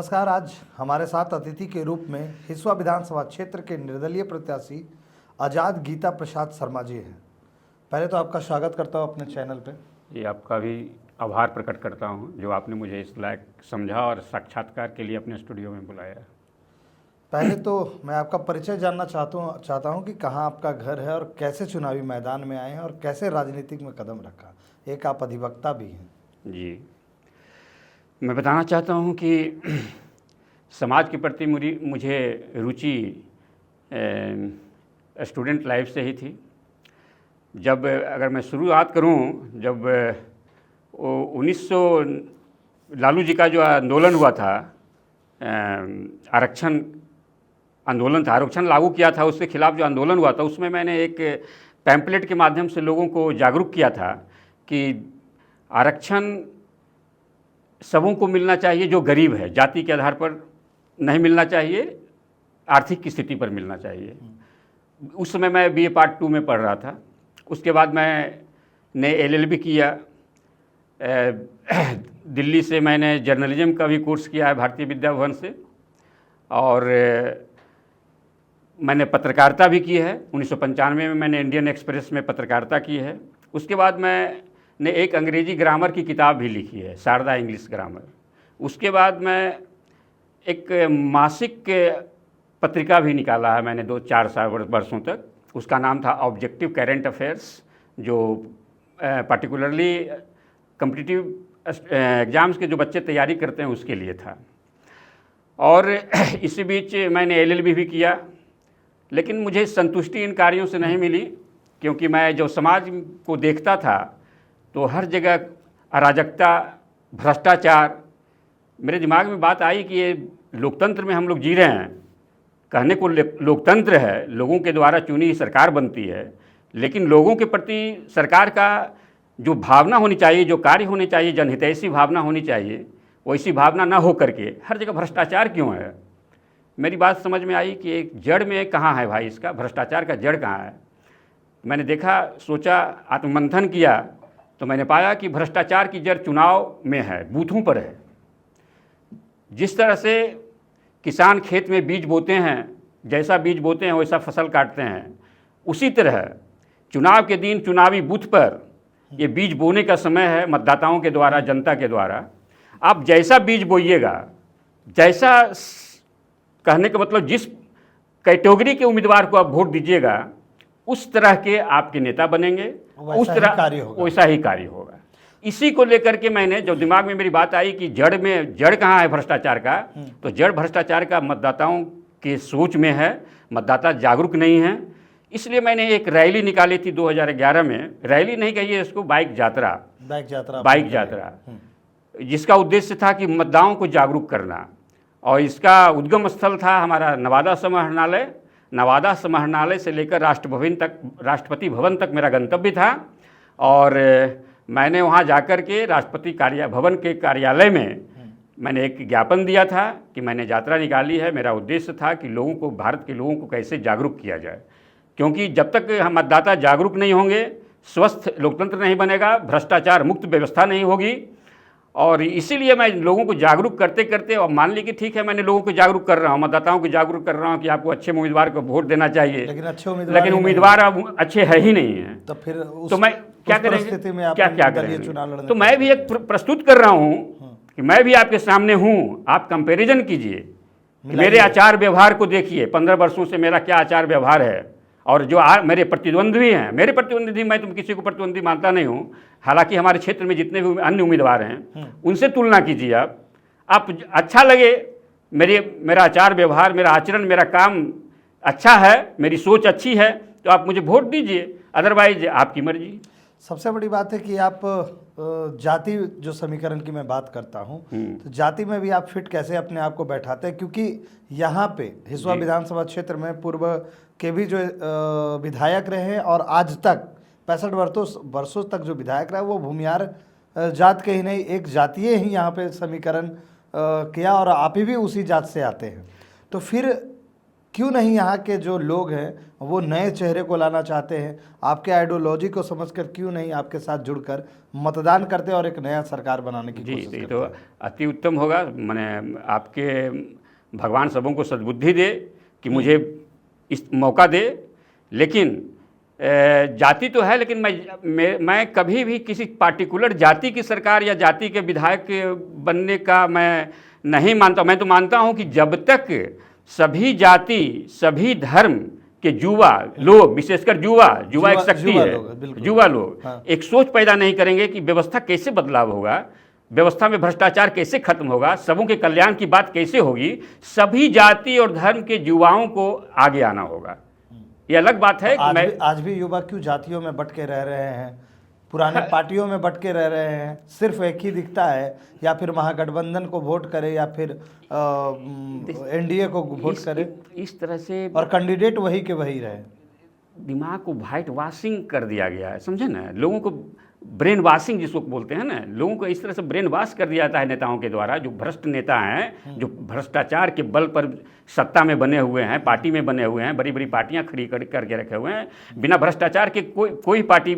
नमस्कार। आज हमारे साथ अतिथि के रूप में हिसुआ विधानसभा क्षेत्र के निर्दलीय प्रत्याशी आज़ाद गीता प्रसाद शर्मा जी हैं। पहले तो आपका स्वागत करता हूं अपने चैनल पे। ये आपका भी आभार प्रकट करता हूं जो आपने मुझे इस लायक समझा और साक्षात्कार के लिए अपने स्टूडियो में बुलाया। पहले तो मैं आपका परिचय जानना चाहता हूं कि कहां आपका घर है और कैसे चुनावी मैदान में आए हैं और कैसे राजनीतिक में कदम रखा। एक आप अधिवक्ता भी हैं। जी, मैं बताना चाहता हूं कि समाज के प्रति मुझे रुचि स्टूडेंट लाइफ से ही थी। जब अगर मैं शुरुआत करूं, जब 1900 लालू जी का जो आंदोलन हुआ था, आरक्षण आंदोलन था, आरक्षण लागू किया था, उसके खिलाफ जो आंदोलन हुआ था, उसमें मैंने एक पैम्पलेट के माध्यम से लोगों को जागरूक किया था कि आरक्षण सबों को मिलना चाहिए, जो गरीब है, जाति के आधार पर नहीं मिलना चाहिए, आर्थिक की स्थिति पर मिलना चाहिए। उस समय मैं बीए पार्ट 2 में पढ़ रहा था। उसके बाद मैंने एलएलबी किया। दिल्ली से मैंने जर्नलिज्म का भी कोर्स किया है भारतीय विद्या भवन से, और मैंने पत्रकारिता भी की है। 1995 में मैंने इंडियन एक्सप्रेस में पत्रकारिता की है। उसके बाद मैंने एक अंग्रेजी ग्रामर की किताब भी लिखी है, शारदा इंग्लिश ग्रामर। उसके बाद मैं एक मासिक पत्रिका भी निकाला है मैंने 2-4 वर्षों तक। उसका नाम था ऑब्जेक्टिव करेंट अफेयर्स, जो पार्टिकुलरली कॉम्पिटिटिव एग्ज़ाम्स के जो बच्चे तैयारी करते हैं उसके लिए था। और इसी बीच मैंने एलएलबी भी किया, लेकिन मुझे संतुष्टि इन कार्यों से नहीं मिली, क्योंकि मैं जो समाज को देखता था तो हर जगह अराजकता, भ्रष्टाचार। मेरे दिमाग में बात आई कि ये लोकतंत्र में हम लोग जी रहे हैं, कहने को लोकतंत्र है, लोगों के द्वारा चुनी हुई सरकार बनती है, लेकिन लोगों के प्रति सरकार का जो भावना होनी चाहिए, जो कार्य होने चाहिए, जनहितैषी भावना होनी चाहिए, वैसी भावना ना हो करके हर जगह भ्रष्टाचार क्यों है। मेरी बात समझ में आई कि एक जड़ में कहाँ है भाई, इसका भ्रष्टाचार का जड़ कहाँ है। मैंने देखा, सोचा, आत्ममंथन किया, तो मैंने पाया कि भ्रष्टाचार की जड़ चुनाव में है, बूथों पर है। जिस तरह से किसान खेत में बीज बोते हैं, जैसा बीज बोते हैं वैसा फसल काटते हैं, उसी तरह चुनाव के दिन चुनावी बूथ पर ये बीज बोने का समय है, मतदाताओं के द्वारा, जनता के द्वारा। आप जैसा बीज बोइएगा, जैसा, कहने का मतलब जिस कैटेगरी के उम्मीदवार को आप वोट दीजिएगा, उस तरह के आपके नेता बनेंगे, उस तरह वैसा ही कार्य होगा। इसी को लेकर के मैंने, जब दिमाग में मेरी बात आई कि जड़ कहाँ है भ्रष्टाचार का, तो जड़ भ्रष्टाचार का मतदाताओं के सोच में है। मतदाता जागरूक नहीं है। इसलिए मैंने एक रैली निकाली थी 2011 में। रैली नहीं कहिए इसको, बाइक यात्रा, जिसका उद्देश्य था कि मतदाताओं को जागरूक करना। और इसका उद्गम स्थल था हमारा नवादा समाहरणालय। नवादा समाहरणालय से लेकर राष्ट्रपति भवन तक मेरा गंतव्य था। और मैंने वहाँ जाकर के राष्ट्रपति भवन के कार्यालय में मैंने एक ज्ञापन दिया था कि मैंने यात्रा निकाली है। मेरा उद्देश्य था कि लोगों को, भारत के लोगों को कैसे जागरूक किया जाए, क्योंकि जब तक हम मतदाता जागरूक नहीं होंगे, स्वस्थ लोकतंत्र नहीं बनेगा, भ्रष्टाचार मुक्त व्यवस्था नहीं होगी। और इसीलिए मैं लोगों को जागरूक करते करते, और मान लीजिए कि ठीक है, मैंने लोगों को जागरूक कर रहा हूँ, मतदाताओं को जागरूक कर रहा हूँ कि आपको अच्छे उम्मीदवार को वोट देना चाहिए, लेकिन उम्मीदवार अब अच्छे है ही नहीं है। तो मैं क्या करेंगे, क्या करेंगे। तो मैं भी एक प्रस्तुत कर रहा हूँ कि मैं भी आपके सामने हूँ। आप कंपेरिजन कीजिए, मेरे आचार व्यवहार को देखिए, 15 वर्षों से मेरा क्या आचार व्यवहार है। और जो मेरे प्रतिद्वंद्वी हैं, मैं तो किसी को प्रतिद्वंद्वी मानता नहीं हूँ। हालांकि हमारे क्षेत्र में जितने भी अन्य उम्मीदवार हैं, उनसे तुलना कीजिए। आप अच्छा लगे, मेरा आचार व्यवहार, मेरा आचरण, मेरा काम अच्छा है, मेरी सोच अच्छी है, तो आप मुझे वोट दीजिए, अदरवाइज आपकी मर्जी। सबसे बड़ी बात है कि आप जाति जो समीकरण की मैं बात करता हूं, तो जाति में भी आप फिट कैसे अपने आप को बैठाते हैं, क्योंकि यहाँ पे हिसुआ विधानसभा क्षेत्र में पूर्व के भी जो विधायक रहे और आज तक 65 वर्षों तक जो विधायक रहे, वो भूमिहार जात के ही नहीं, एक जातीय ही यहाँ पे समीकरण किया, और आप ही भी उसी जात से आते हैं। तो फिर क्यों नहीं यहाँ के जो लोग हैं वो नए चेहरे को लाना चाहते हैं, आपके आइडियोलॉजी को समझकर क्यों नहीं आपके साथ जुड़कर मतदान करते और एक नया सरकार बनाने की जी, कोशिश तो ये करते तो हैं? अति उत्तम होगा। मैंने आपके भगवान सबों को सद्बुद्धि दे कि मुझे इस मौका दे। लेकिन जाति तो है, लेकिन मैं कभी भी किसी पार्टिकुलर जाति की सरकार या जाति के विधायक बनने का मैं नहीं मानता। मैं तो मानता हूं कि जब तक सभी जाति, सभी धर्म के युवा लोग, विशेषकर युवा एक शक्ति युवा है, लोग, बिल्कुल। युवा लोग हाँ। एक सोच पैदा नहीं करेंगे कि व्यवस्था कैसे बदलाव होगा, व्यवस्था में भ्रष्टाचार कैसे खत्म होगा, सबों के कल्याण की बात कैसे होगी, सभी जाति और धर्म के युवाओं को आगे आना होगा। ये अलग बात है कि आज भी युवा क्यों जातियों में बट के रह रहे हैं, पुराने पार्टियों में बट के रह रहे हैं, सिर्फ एक ही दिखता है, या फिर महागठबंधन को वोट करे या फिर एनडीए को वोट करे, इस तरह से और कैंडिडेट वही के वही रहे। दिमाग को वाइट वॉशिंग कर दिया गया है, समझे ना। लोगों को ब्रेन वॉशिंग जिसको बोलते हैं ना, लोगों को इस तरह से ब्रेन वॉश कर दिया जाता है नेताओं के द्वारा। जो भ्रष्ट नेता हैं, जो भ्रष्टाचार के बल पर सत्ता में बने हुए हैं, पार्टी में बने हुए हैं, बड़ी बड़ी पार्टियां खड़ी करके रखे हुए हैं, बिना भ्रष्टाचार के कोई पार्टी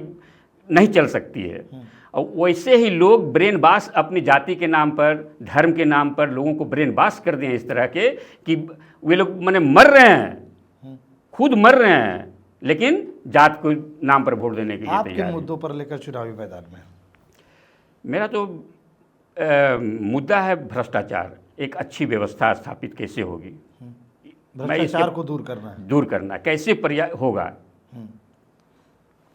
नहीं चल सकती है। और वैसे ही लोग ब्रेन वॉश अपनी जाति के नाम पर, धर्म के नाम पर लोगों को ब्रेन वॉश कर दिए इस तरह के कि वे लोग माने मर रहे हैं, खुद मर रहे हैं, लेकिन जात को नाम पर वोट देने के लिए आप तैयार किन हैं। मुद्दों पर लेकर चुनावी मैदान में? मेरा तो मुद्दा है भ्रष्टाचार। एक अच्छी व्यवस्था स्थापित कैसे होगी, भ्रष्टाचार को दूर करना है। दूर करना कैसे होगा।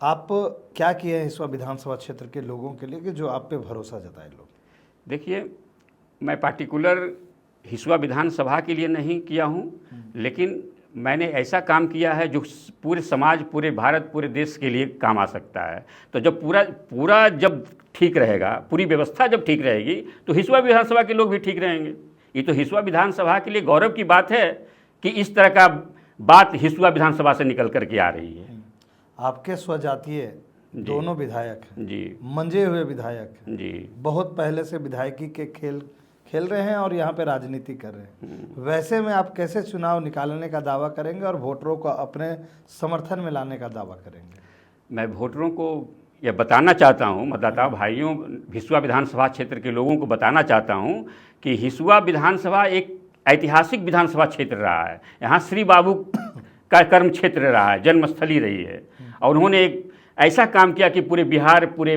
आप क्या किए हैं इस बार विधानसभा क्षेत्र के लोगों के लिए कि जो आप पे भरोसा जताए लोग? देखिए, मैं पार्टिकुलर हिसुआ विधानसभा के लिए नहीं किया हूँ, लेकिन मैंने ऐसा काम किया है जो पूरे समाज, पूरे भारत, पूरे देश के लिए काम आ सकता है। तो जब पूरा जब ठीक रहेगा, पूरी व्यवस्था जब ठीक रहेगी, तो हिसुआ विधानसभा के लोग भी ठीक रहेंगे। ये तो हिसुआ विधानसभा के लिए गौरव की बात है कि इस तरह का बात हिसुआ विधानसभा से निकल करके आ रही है। आपके स्वजातीय दोनों विधायक हैं जी, मंजे हुए विधायक हैं, जी, बहुत पहले से विधायकी के खेल रहे हैं और यहाँ पे राजनीति कर रहे हैं। वैसे में आप कैसे चुनाव निकालने का दावा करेंगे और वोटरों को अपने समर्थन में लाने का दावा करेंगे? मैं वोटरों को यह बताना चाहता हूँ, मतदाता भाइयों, हिसुआ विधानसभा क्षेत्र के लोगों को बताना चाहता हूँ कि हिसुआ विधानसभा एक ऐतिहासिक विधानसभा क्षेत्र रहा है। यहाँ श्री बाबू का कर्म क्षेत्र रहा है, जन्मस्थली रही है, और उन्होंने एक ऐसा काम किया कि पूरे बिहार, पूरे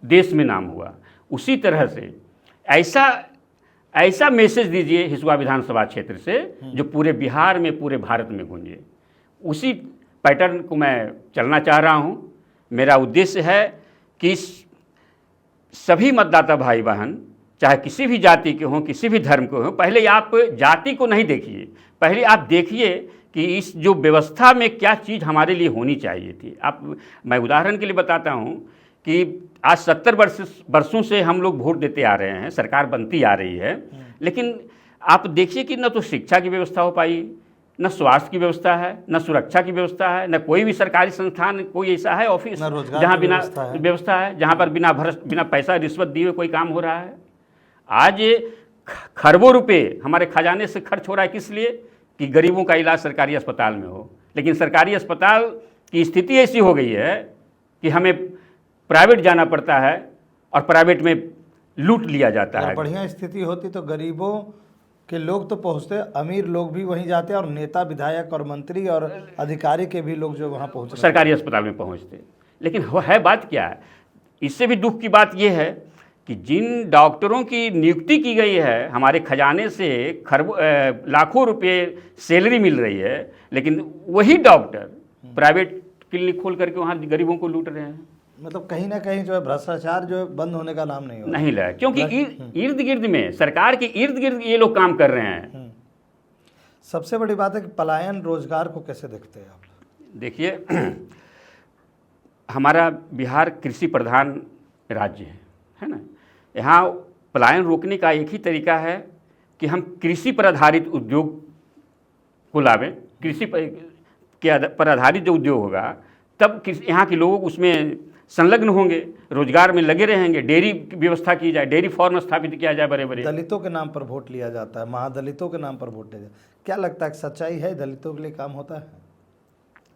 देश में नाम हुआ। उसी तरह से ऐसा मैसेज दीजिए हिसुआ विधानसभा क्षेत्र से जो पूरे बिहार में, पूरे भारत में गूंजे। उसी पैटर्न को मैं चलना चाह रहा हूँ। मेरा उद्देश्य है कि सभी मतदाता भाई बहन, चाहे किसी भी जाति के हों, किसी भी धर्म के हों, पहले आप जाति को नहीं देखिए, पहले आप देखिए कि इस जो व्यवस्था में क्या चीज़ हमारे लिए होनी चाहिए थी। मैं उदाहरण के लिए बताता हूँ कि आज 70 वर्षों से हम लोग वोट देते आ रहे हैं, सरकार बनती आ रही है, लेकिन आप देखिए कि न तो शिक्षा की व्यवस्था हो पाई, न स्वास्थ्य की व्यवस्था है, न सुरक्षा की व्यवस्था है, न कोई भी सरकारी संस्थान कोई ऐसा है ऑफिस जहाँ बिना व्यवस्था है, जहाँ पर बिना पैसा रिश्वत दिए कोई काम हो रहा है। आज खरबों रुपए हमारे खजाने से खर्च हो रहा है, किस लिए? कि गरीबों का इलाज सरकारी अस्पताल में हो। लेकिन सरकारी अस्पताल की स्थिति ऐसी हो गई है कि हमें प्राइवेट जाना पड़ता है और प्राइवेट में लूट लिया जाता है। बढ़िया स्थिति होती तो गरीबों के लोग तो पहुंचते, अमीर लोग भी वहीं जाते और नेता, विधायक और मंत्री और अधिकारी के भी लोग जो वहाँ पहुँचते, सरकारी अस्पताल में पहुँचते। लेकिन है बात क्या है, इससे भी दुख की बात यह है कि जिन डॉक्टरों की नियुक्ति की गई है, हमारे खजाने से लाखों रुपए सैलरी मिल रही है, लेकिन वही डॉक्टर प्राइवेट क्लिनिक खोल करके वहाँ गरीबों को लूट रहे हैं। मतलब कहीं ना कहीं जो है भ्रष्टाचार जो है बंद होने का नाम नहीं ले, क्योंकि इर्द गिर्द में, सरकार के इर्द गिर्द ये लोग काम कर रहे हैं। सबसे बड़ी बात है कि पलायन रोजगार को कैसे देखते हैं आप? देखिए, हमारा बिहार कृषि प्रधान राज्य है ना। यहाँ पलायन रोकने का एक ही तरीका है कि हम कृषि पर आधारित उद्योग को लावें। कृषि पर आधारित जो उद्योग होगा, तब यहाँ के लोग उसमें संलग्न होंगे, रोजगार में लगे रहेंगे, डेयरी की व्यवस्था की जाए, डेयरी फार्म स्थापित किया जाए बड़े बड़े। दलितों के नाम पर वोट लिया जाता है, महादलितों के नाम पर वोट लिया जाता है, क्या लगता है कि सच्चाई है, दलितों के लिए काम होता है?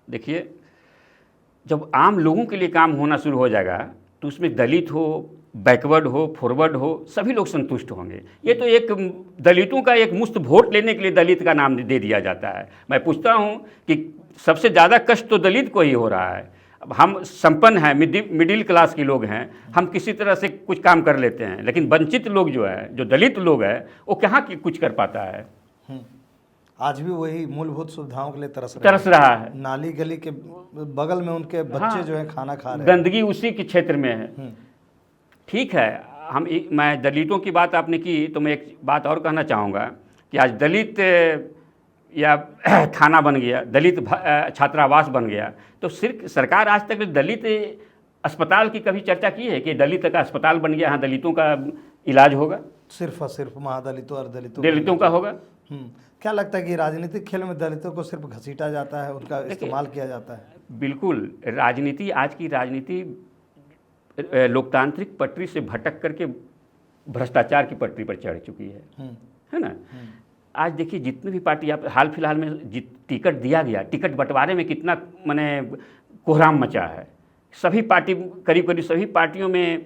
देखिए, जब आम लोगों के लिए काम होना शुरू हो जाएगा तो उसमें दलित हो, बैकवर्ड हो, फॉरवर्ड हो, सभी लोग संतुष्ट होंगे। ये तो एक दलितों का एक मुफ्त वोट लेने के लिए दलित का नाम दे दिया जाता है। मैं पूछता हूँ कि सबसे ज़्यादा कष्ट तो दलित को ही हो रहा है। अब हम संपन्न हैं, मिडिल क्लास के लोग हैं, हम किसी तरह से कुछ काम कर लेते हैं, लेकिन वंचित लोग जो है, जो दलित लोग है, वो कहाँ कुछ कर पाता है। आज भी वही मूलभूत सुविधाओं के लिए तरस रहा है। नाली गली के बगल में उनके बच्चे जो है खाना खा रहे हैं, गंदगी उसी के क्षेत्र में है। ठीक है, मैं दलितों की बात आपने की तो मैं एक बात और कहना चाहूँगा कि आज दलित या थाना बन गया, दलित छात्रावास बन गया, तो सिर्फ सरकार आज तक दलित अस्पताल की कभी चर्चा की है कि दलित का अस्पताल बन गया, हाँ दलितों का इलाज होगा? सिर्फ और सिर्फ महादलितों और दलितों का होगा। क्या लगता है कि राजनीतिक खेल में दलितों को सिर्फ घसीटा जाता है, उनका इस्तेमाल किया जाता है? बिल्कुल, राजनीति, आज की राजनीति लोकतांत्रिक पटरी से भटक करके भ्रष्टाचार की पटरी पर चढ़ चुकी है ना। आज देखिए, जितनी भी पार्टी, आप हाल फिलहाल में टिकट दिया गया, टिकट बंटवारे में कितना माने कोहराम मचा है। सभी पार्टी, करीब करीब सभी पार्टियों में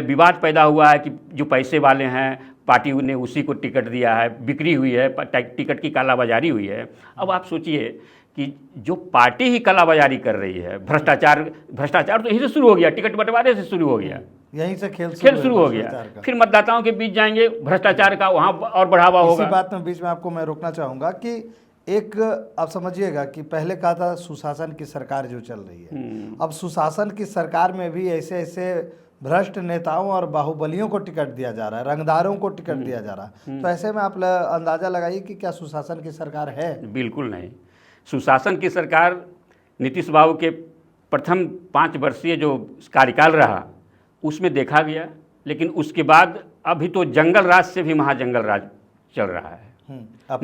विवाद पैदा हुआ है कि जो पैसे वाले हैं पार्टी ने उसी को टिकट दिया है, बिक्री हुई है, टिकट की कालाबाजारी हुई है। अब आप सोचिए कि जो पार्टी ही कालाबाजारी कर रही है, भ्रष्टाचार तो यहीं से शुरू हो गया, टिकट बंटवारे से शुरू हो गया, यहीं से खेल शुरू हो गया। फिर मतदाताओं के बीच जाएंगे, भ्रष्टाचार का वहाँ और बढ़ावा होगा। इसी बात में बीच में आपको मैं रोकना चाहूँगा कि एक आप समझिएगा कि पहले कहा था सुशासन की सरकार जो चल रही है, अब सुशासन की सरकार में भी ऐसे ऐसे भ्रष्ट नेताओं और बाहुबलियों को टिकट दिया जा रहा है, रंगदारों को टिकट दिया जा रहा है। तो ऐसे में आप अंदाजा लगाइए कि क्या सुशासन की सरकार है? बिल्कुल नहीं। सुशासन की सरकार नीतीश बाबू के प्रथम 5 वर्षीय जो कार्यकाल रहा उसमें देखा गया, लेकिन उसके बाद अभी तो जंगल राज से भी महाजंगल राज चल रहा है।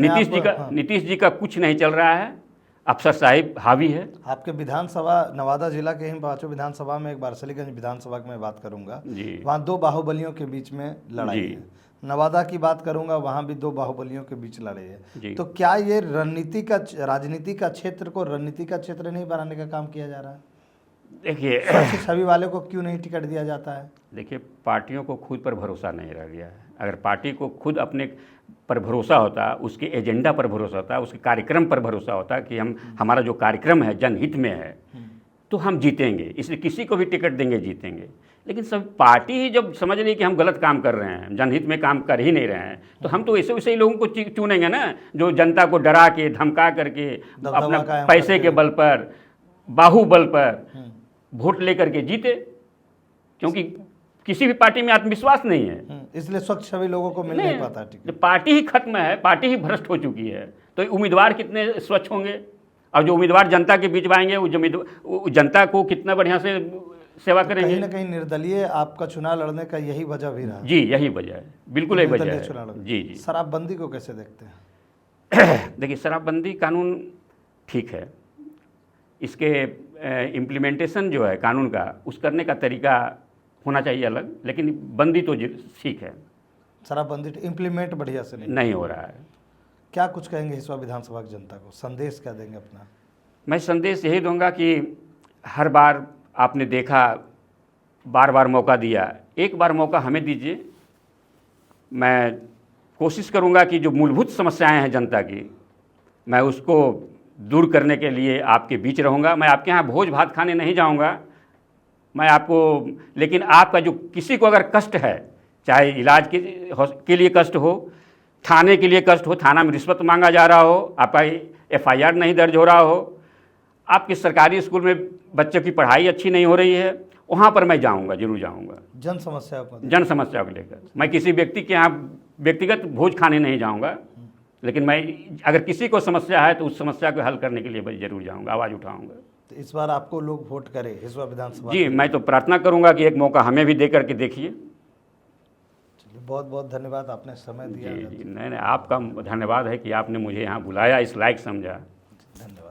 नीतीश जी का कुछ नहीं चल रहा है, अफसर साहिब हावी है। आपके विधानसभा नवादा जिला के ही 5 विधानसभा में एक बारसलीगंज विधानसभा की मैं बात करूंगा, वहाँ 2 बाहुबलियों के बीच में लड़ाई है। नवादा की बात करूंगा, वहाँ भी 2 बाहुबलियों के बीच लड़ाई है। तो क्या ये राजनीति का क्षेत्र को रणनीति का क्षेत्र नहीं बनाने का काम किया जा रहा है? देखिए, छवि वाले को क्यों नहीं टिकट दिया जाता है? देखिए, पार्टियों को खुद पर भरोसा नहीं रह गया है। अगर पार्टी को खुद अपने पर भरोसा होता, उसके एजेंडा पर भरोसा होता, उसके कार्यक्रम पर भरोसा होता कि हमारा जो कार्यक्रम है जनहित में है, तो हम जीतेंगे, इसलिए किसी को भी टिकट देंगे, जीतेंगे। लेकिन सब पार्टी ही जब समझ रही कि हम गलत काम कर रहे हैं, जनहित में काम कर ही नहीं रहे हैं, तो हम तो ऐसे वैसे ही लोगों को चुनेंगे ना, जो जनता को डरा के, धमका करके, अपना पैसे के बल पर, बाहुबल पर वोट लेकर के जीते। क्योंकि किसी भी पार्टी में आत्मविश्वास नहीं है, इसलिए स्वच्छ छवि लोगों को मिल नहीं पाता टिकट। पार्टी ही खत्म है, पार्टी ही भ्रष्ट हो चुकी है, तो उम्मीदवार कितने स्वच्छ होंगे? और जो उम्मीदवार जनता के बीच आएंगे, वो जनता को कितना बढ़िया से सेवा करेंगे। कहीं ना कहीं निर्दलीय आपका चुनाव लड़ने का यही वजह भी रहा। जी, यही वजह है, बिल्कुल यही वजह है। जी। शराबबंदी को कैसे देखते हैं? देखिए, शराबबंदी कानून ठीक है, इसके इम्प्लीमेंटेशन जो है कानून का, उस करने का तरीका होना चाहिए अलग, लेकिन बंदी तो ठीक है। शराबबंदी इम्प्लीमेंट बढ़िया से नहीं हो रहा है। क्या कुछ कहेंगे हिस्सा विधानसभा की जनता को, संदेश क्या देंगे अपना? मैं संदेश यही दूंगा कि हर बार आपने देखा, बार बार मौका दिया, एक बार मौका हमें दीजिए। मैं कोशिश करूंगा कि जो मूलभूत समस्याएं हैं जनता की, मैं उसको दूर करने के लिए आपके बीच रहूंगा। मैं आपके यहाँ भोज भात खाने नहीं जाऊंगा, मैं आपको, लेकिन आपका जो किसी को अगर कष्ट है, चाहे इलाज के लिए कष्ट हो, थाने के लिए कष्ट हो, थाना में रिश्वत मांगा जा रहा हो, आपका FIR नहीं दर्ज हो रहा हो, आपके सरकारी स्कूल में बच्चों की पढ़ाई अच्छी नहीं हो रही है, वहाँ पर मैं जाऊँगा, जरूर जाऊँगा। जन समस्या को लेकर मैं किसी व्यक्ति के यहाँ व्यक्तिगत भोज खाने नहीं जाऊँगा, लेकिन मैं अगर किसी को समस्या है तो उस समस्या को हल करने के लिए जरूर जाऊँगा, आवाज़ उठाऊँगा। तो इस बार आपको लोग वोट करें हिस्सा विधानसभा? जी, मैं तो प्रार्थना करूँगा कि एक मौका हमें भी दे करके देखिए। बहुत बहुत धन्यवाद, आपने समय दिया। जी, नहीं, आपका धन्यवाद है कि आपने मुझे यहाँ बुलाया, इस लायक समझा। धन्यवाद।